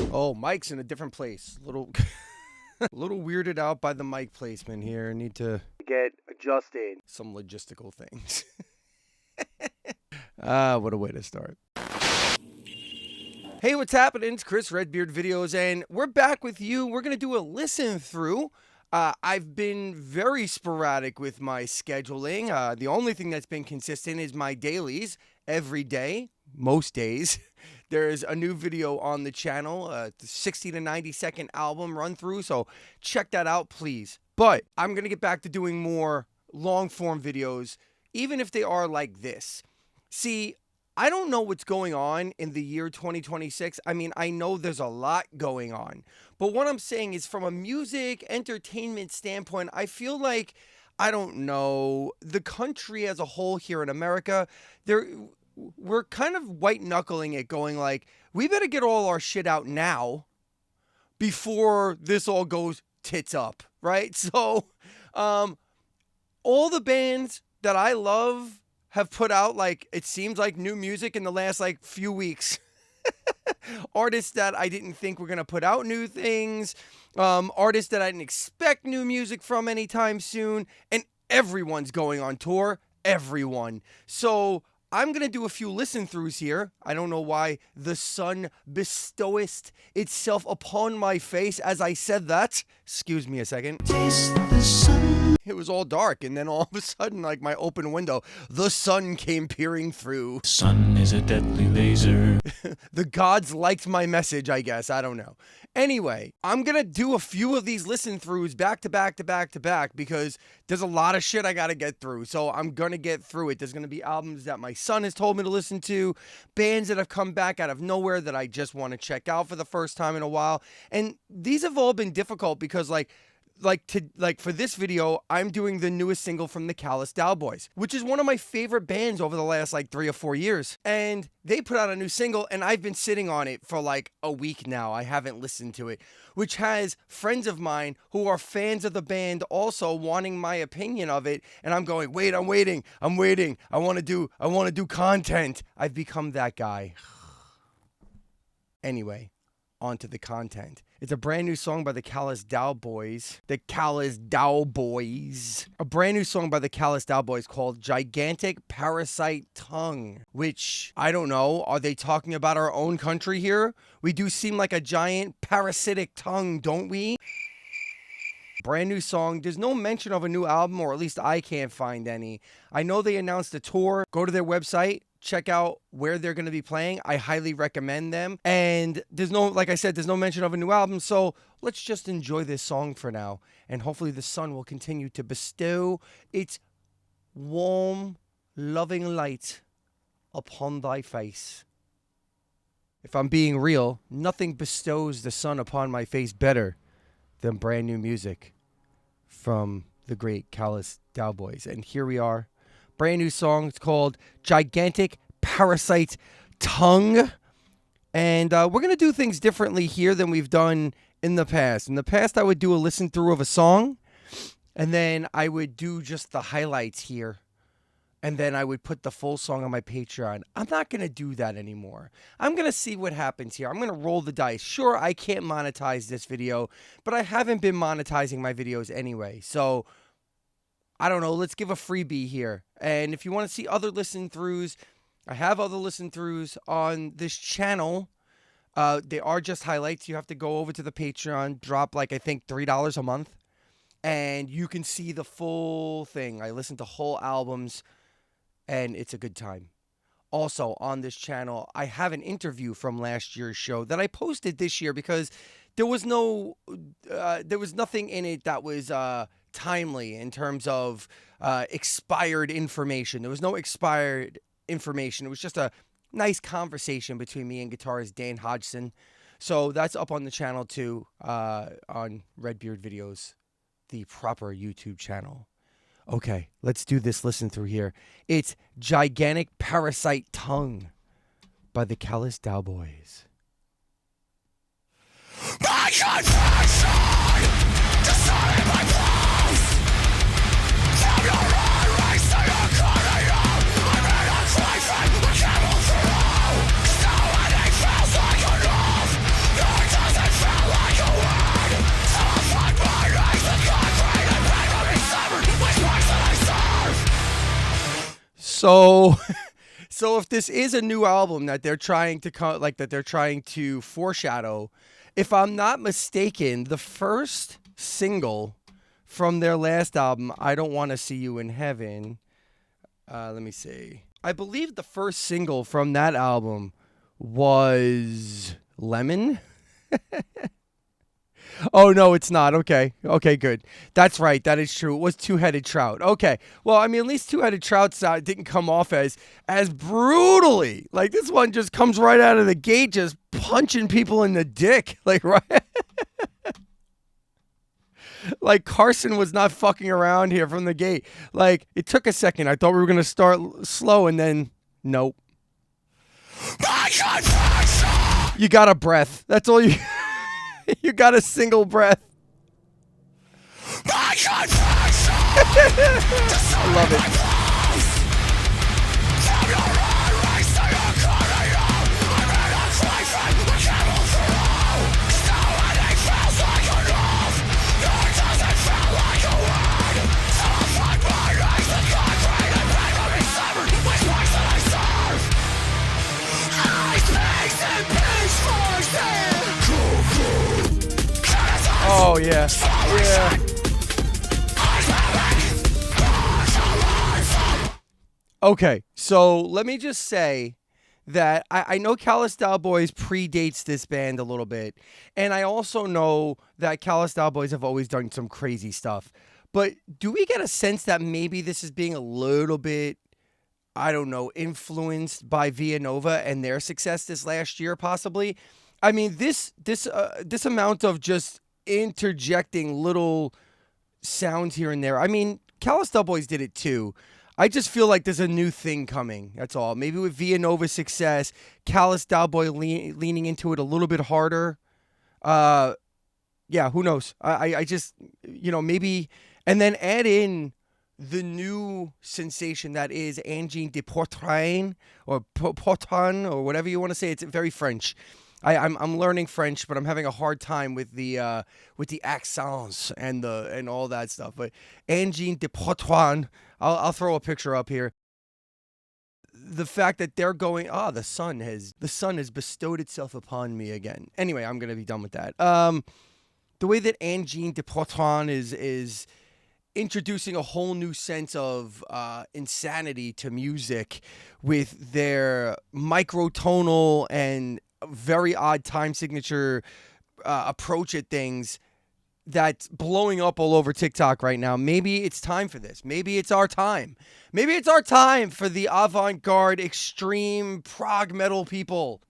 Oh, mic's in a different place. Little weirded out by the mic placement here. Need to get adjusted. Some logistical things. What a way to start. Hey, what's happening? It's Chris, Redbeard Videos, and we're back with you. We're going to do a listen through. I've been very sporadic with my scheduling. The only thing that's been consistent is my dailies. Every day, most days, there's a new video on the channel, the 60 to 90 second album run through. So check that out, please. But I'm going to get back to doing more long form videos, even if they are like this. See, I don't know what's going on in the year 2026. I mean, I know there's a lot going on. But what I'm saying is from a music entertainment standpoint, I feel like, I don't know, the country as a whole here in America, we're kind of white knuckling it, going like, we better get all our shit out now before this all goes tits up, right? So all the bands that I love have put out, like, it seems like new music in the last like few weeks. Artists that I didn't think were going to put out new things, artists that I didn't expect new music from anytime soon, and everyone's going on tour, everyone. So I'm going to do a few listen throughs here. I don't know why the sun bestoweth itself upon my face as I said that. Excuse me a second. Taste the sun. It was all dark, and then all of a sudden, like my open window, the sun came peering through. Sun is a deadly laser. The gods liked my message, I guess. I don't know. Anyway, I'm going to do a few of these listen throughs back to back to back to back because there's a lot of shit I got to get through. So I'm going to get through it. There's going to be albums that my son has told me to listen to, bands that have come back out of nowhere that I just want to check out for the first time in a while. And these have all been difficult because for this video, I'm doing the newest single from the Callous Daoboys, which is one of my favorite bands over the last like 3 or 4 years. And they put out a new single, and I've been sitting on it for like a week now. I haven't listened to it, which has friends of mine who are fans of the band also wanting my opinion of it. And I'm going, wait, I'm waiting. I want to do content. I've become that guy. Anyway, on to the content. It's a brand new song by the Callous Daoboys. The Callous Daoboys. A brand new song by the Callous Daoboys called Gigantic Parasite Tongue. Which, I don't know, are they talking about our own country here? We do seem like a giant parasitic tongue, don't we? Brand new song. There's no mention of a new album, or at least I can't find any. I know they announced a tour. Go to their website. Check out where they're going to be playing. I highly recommend them. And there's no, like I said, there's no mention of a new album. So let's just enjoy this song for now. And hopefully the sun will continue to bestow its warm, loving light upon thy face. If I'm being real, nothing bestows the sun upon my face better than brand new music from the great Callous Daoboys. And here we are. Brand new song. It's called Gigantic Parasite Tongue. And we're going to do things differently here than we've done in the past. In the past, I would do a listen through of a song. And then I would do just the highlights here. And then I would put the full song on my Patreon. I'm not going to do that anymore. I'm going to see what happens here. I'm going to roll the dice. Sure, I can't monetize this video. But I haven't been monetizing my videos anyway. So I don't know, let's give a freebie here. And if you want to see other listen throughs, I have other listen throughs on this channel. They are just highlights. You have to go over to the Patreon, drop like I think $3 a month, and you can see the full thing. I listen to whole albums, and it's a good time. Also on this channel, I have an interview from last year's show that I posted this year because there was nothing in it that was timely in terms of expired information. There was no expired information. It was just a nice conversation between me and guitarist Dan Hodgson. So that's up on the channel too, on Redbeard Videos, the proper YouTube channel. Okay, let's do this listen through here. It's Gigantic Parasite Tongue by the Callous Daoboys. My confession, decided my place. From your unrace to your corner, I'm in a craven, a camel through. So when it feels like enough, you're So so if this is a new album that they're trying to that they're trying to foreshadow, if I'm not mistaken, the first single from their last album, I Don't Want to See You in Heaven. Let me see. I believe the first single from that album was Lemon. Oh, no, it's not. Okay. Okay, good. That's right. That is true. It was Two-Headed Trout. Okay. Well, I mean, at least Two-Headed Trout didn't come off as brutally. Like, this one just comes right out of the gate just punching people in the dick. Like, right? Like, Carson was not fucking around here from the gate. Like, it took a second. I thought we were going to start slow, and then, nope. You got a breath. That's all you... You got a single breath. I love it. Oh, yeah. Yeah. Okay, so let me just say that I know Callous Daoboys predates this band a little bit, and I also know that Callous Daoboys have always done some crazy stuff. But do we get a sense that maybe this is being a little bit, I don't know, influenced by Villanova and their success this last year, possibly? I mean, this amount of just interjecting little sounds here and there. I mean, Callous Daoboys did it too. I just feel like there's a new thing coming. That's all. Maybe with Villanova's success, Callous Daoboy leaning into it a little bit harder. Yeah, who knows? I just, maybe, and then add in the new sensation that is Angine de Portrain or Portan or whatever you want to say. It's very French. I'm learning French, but I'm having a hard time with the accents and all that stuff. But Angine de Portrain, I'll throw a picture up here. The fact that they're going, the sun has bestowed itself upon me again. Anyway, I'm gonna be done with that. The way that Angine de Portrain is introducing a whole new sense of insanity to music with their microtonal and very odd time signature approach at things that's blowing up all over TikTok right now. Maybe it's time for this. Maybe it's our time. Maybe it's our time for the avant-garde, extreme prog metal people.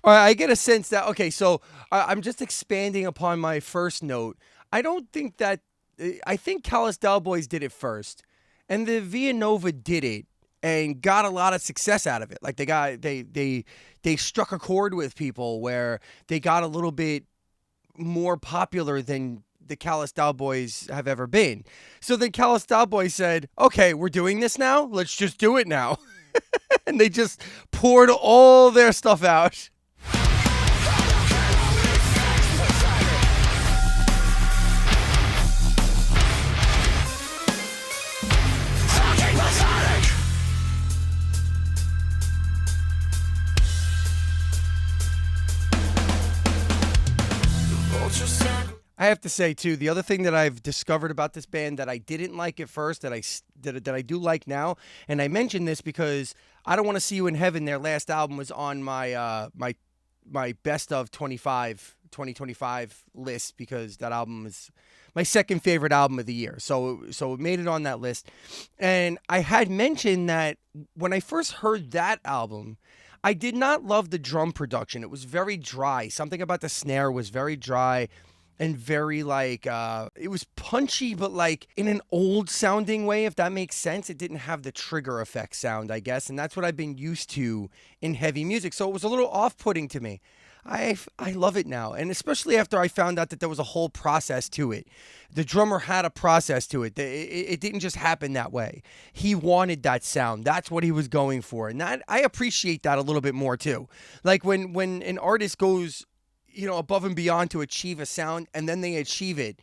All right, I get a sense that, okay, so I'm just expanding upon my first note. I think Callous Daoboys did it first, and the Villanova did it and got a lot of success out of it. Like they struck a chord with people where they got a little bit more popular than the Callous Daoboys have ever been. So then Callous Daoboys said, okay, we're doing this now. Let's just do it now. And they just poured all their stuff out. I have to say, too, the other thing that I've discovered about this band that I didn't like at first, that I do like now, and I mention this because I Don't Want to See You in Heaven, their last album, was on my my best of 2025 list, because that album is my second favorite album of the year. So it made it on that list. And I had mentioned that when I first heard that album, I did not love the drum production. It was very dry. Something about the snare was very dry. and very like it was punchy, but like in an old sounding way, if that makes sense. It didn't have the trigger effect sound, I guess, and that's what I've been used to in heavy music. So it was a little off-putting to me. I love it now, and especially after I found out that there was a whole process to it. The drummer had a process to it. It didn't just happen that way. He wanted that sound. That's what he was going for, and that I appreciate that a little bit more too. Like when an artist goes, above and beyond to achieve a sound, and then they achieve it.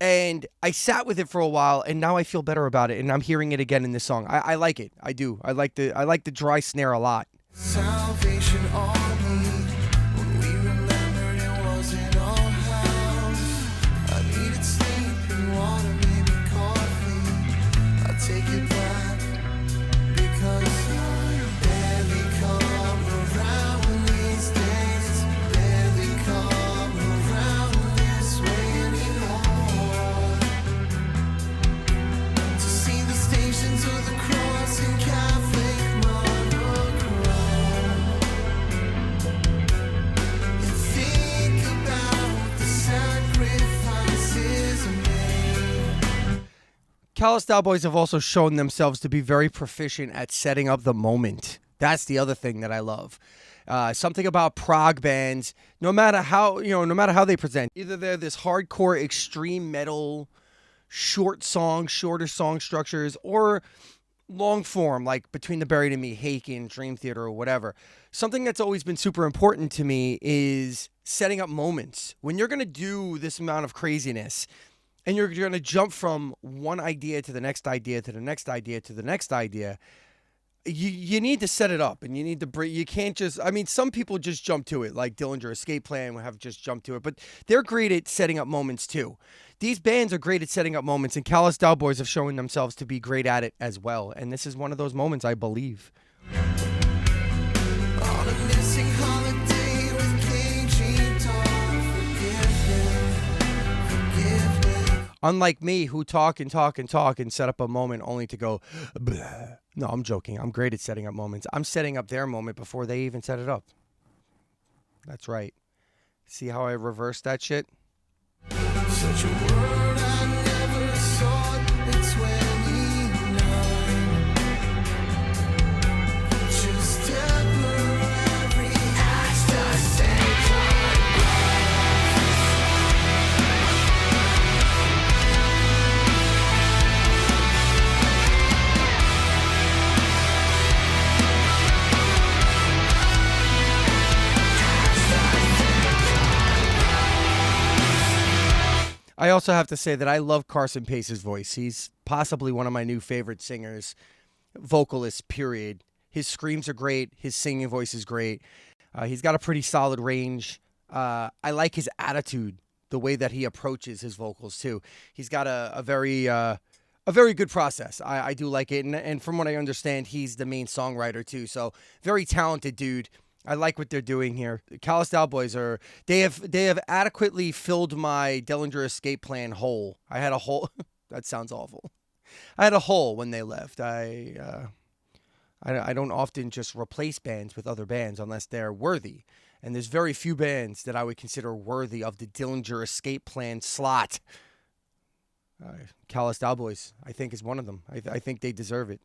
And I sat with it for a while, and now I feel better about it, and I'm hearing it again in this song. I like it. I do. I like the dry snare a lot. Salvation army, when we remembered it wasn't our house. I needed sleeping water, maybe coffee. I take it back because I barely come around these days. Barely come around this way anymore. To see the stations of the cross and Catholic monochrome, and think about the sacrifices made. Callous Daoboys have also shown themselves to be very proficient at setting up the moment. That's the other thing that I love. Something about prog bands, no matter how they present, either they're this hardcore extreme metal, shorter song structures, or long form, like Between the Buried and Me, Haken, Dream Theater, or whatever. Something that's always been super important to me is setting up moments. When you're going to do this amount of craziness, and you're going to jump from one idea to the next idea to the next idea to the next idea, you need to set it up, and you need to bring. You can't just. I mean, some people just jump to it, like Dillinger Escape Plan have just jumped to it, but they're great at setting up moments too. These bands are great at setting up moments, and Callous Daoboys have shown themselves to be great at it as well. And this is one of those moments, I believe. On a missing holiday with cagey dog, forgive me. Unlike me, who talk and set up a moment only to go, bleh. No, I'm joking. I'm great at setting up moments. I'm setting up their moment before they even set it up. That's right. See how I reversed that shit? Such a word I never sought at 29. Just temporary ecstasy. I also have to say that I love Carson Pace's voice. He's possibly one of my new favorite singers, vocalists, period. His screams are great. His singing voice is great. He's got a pretty solid range. I like his attitude, the way that he approaches his vocals, too. He's got a very good process. I do like it. And from what I understand, he's the main songwriter, too. So very talented dude. I like what they're doing here. Callous Daoboys they have adequately filled my Dillinger Escape Plan hole. I had a hole. That sounds awful. I had a hole when they left. I don't often just replace bands with other bands unless they're worthy. And there's very few bands that I would consider worthy of the Dillinger Escape Plan slot. Callous Daoboys, I think, is one of them. I think they deserve it.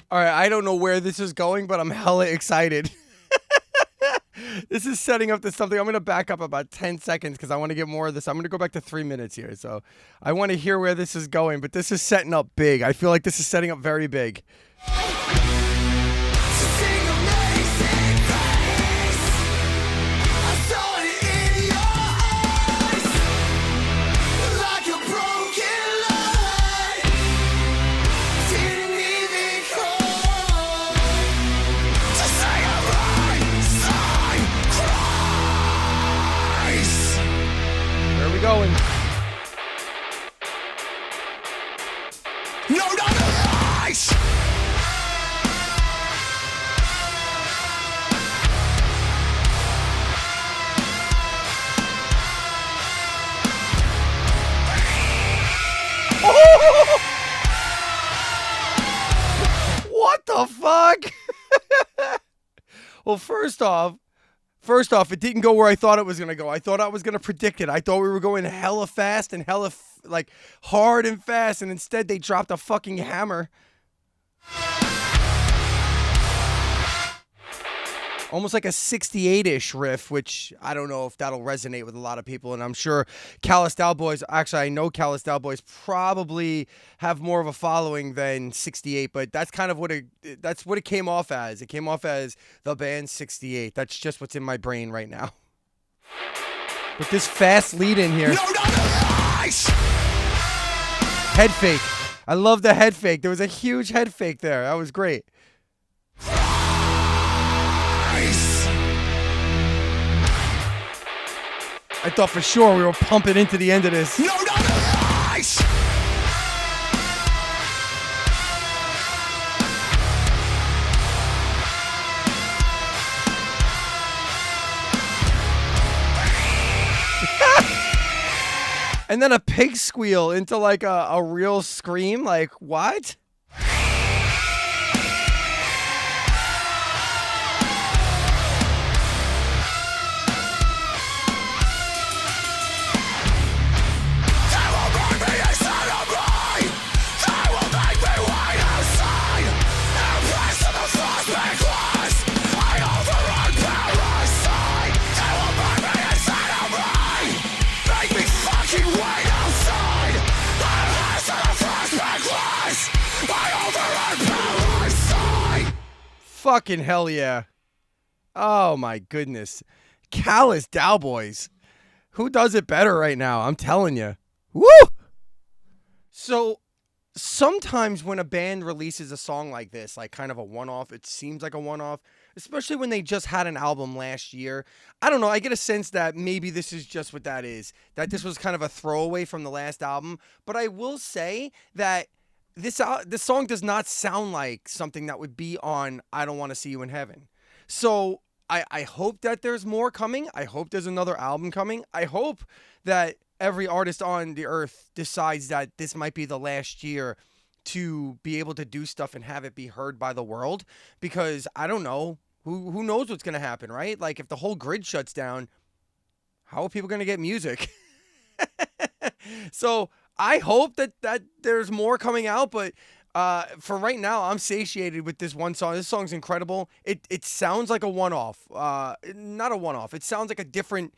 All right, I don't know where this is going, but I'm hella excited. This is setting up to something. I'm going to back up about 10 seconds because I want to get more of this. I'm going to go back to 3 minutes here. So I want to hear where this is going, but this is setting up big. I feel like this is setting up very big. No, not the lies! What the fuck? Well, first off, it didn't go where I thought it was going to go. I thought I was going to predict it. I thought we were going hella fast and hella, like, hard and fast, and instead they dropped a fucking hammer. Almost like a 68-ish riff, which I don't know if that'll resonate with a lot of people, and I'm sure Callous Daoboys, actually I know Callous Daoboys probably have more of a following than 68, but that's kind of what it came off as. It came off as the band 68. That's just what's in my brain right now. With this fast lead in here. No, not the lies! Head fake. I love the head fake. There was a huge head fake there. That was great. I thought for sure we were pumping into the end of this. No, not the lies! And then a pig squeal into like a real scream. Like, what? Fucking hell yeah. Oh my goodness. Callous Daoboys. Who does it better right now? I'm telling you. Woo! So sometimes when a band releases a song like this, like kind of a one-off, it seems like a one-off, especially when they just had an album last year. I don't know. I get a sense that maybe this is just what that is, that this was kind of a throwaway from the last album. But I will say that this song does not sound like something that would be on I Don't Want to See You in Heaven. So I hope that there's more coming. I hope there's another album coming. I hope that every artist on the earth decides that this might be the last year to be able to do stuff and have it be heard by the world. Because I don't know. Who knows what's going to happen, right? Like if the whole grid shuts down, how are people going to get music? So I hope that there's more coming out, but for right now, I'm satiated with this one song. This song's incredible. It sounds like a one-off. Not a one-off. It sounds like a different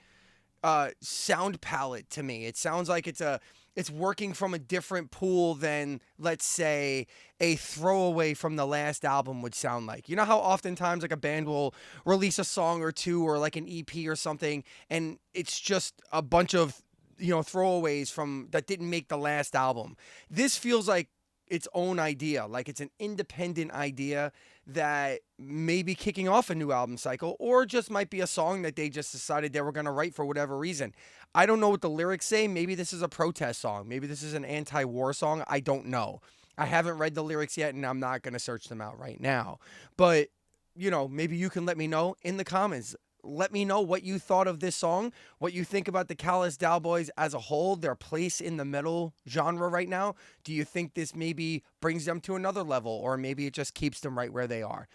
sound palette to me. It sounds like it's working from a different pool than, let's say, a throwaway from the last album would sound like. You know how oftentimes like a band will release a song or two or like an EP or something, and it's just a bunch of throwaways from that didn't make the last album. This feels like its own idea, like it's an independent idea that may be kicking off a new album cycle, or just might be a song that they just decided they were going to write for whatever reason. I don't know what the lyrics say. Maybe this is a protest song. Maybe this is an anti-war song. I don't know. I haven't read the lyrics yet, and I'm not going to search them out right now. But, maybe you can let me know in the comments. Let me know what you thought of this song, what you think about the Callous Daoboys as a whole, their place in the metal genre right now. Do you think this maybe brings them to another level, or maybe it just keeps them right where they are?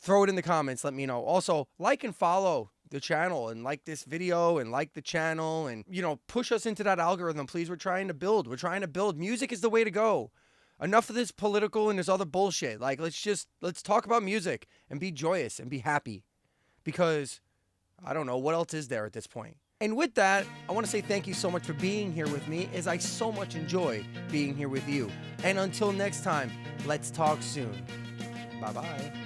Throw it in the comments. Let me know. Also, like and follow the channel, and like this video, and like the channel, and, push us into that algorithm, please. We're trying to build. Music is the way to go. Enough of this political and this other bullshit. Like, let's talk about music and be joyous and be happy, because I don't know what else is there at this point. And with that, I want to say thank you so much for being here with me, as I so much enjoy being here with you. And until next time, let's talk soon. Bye-bye.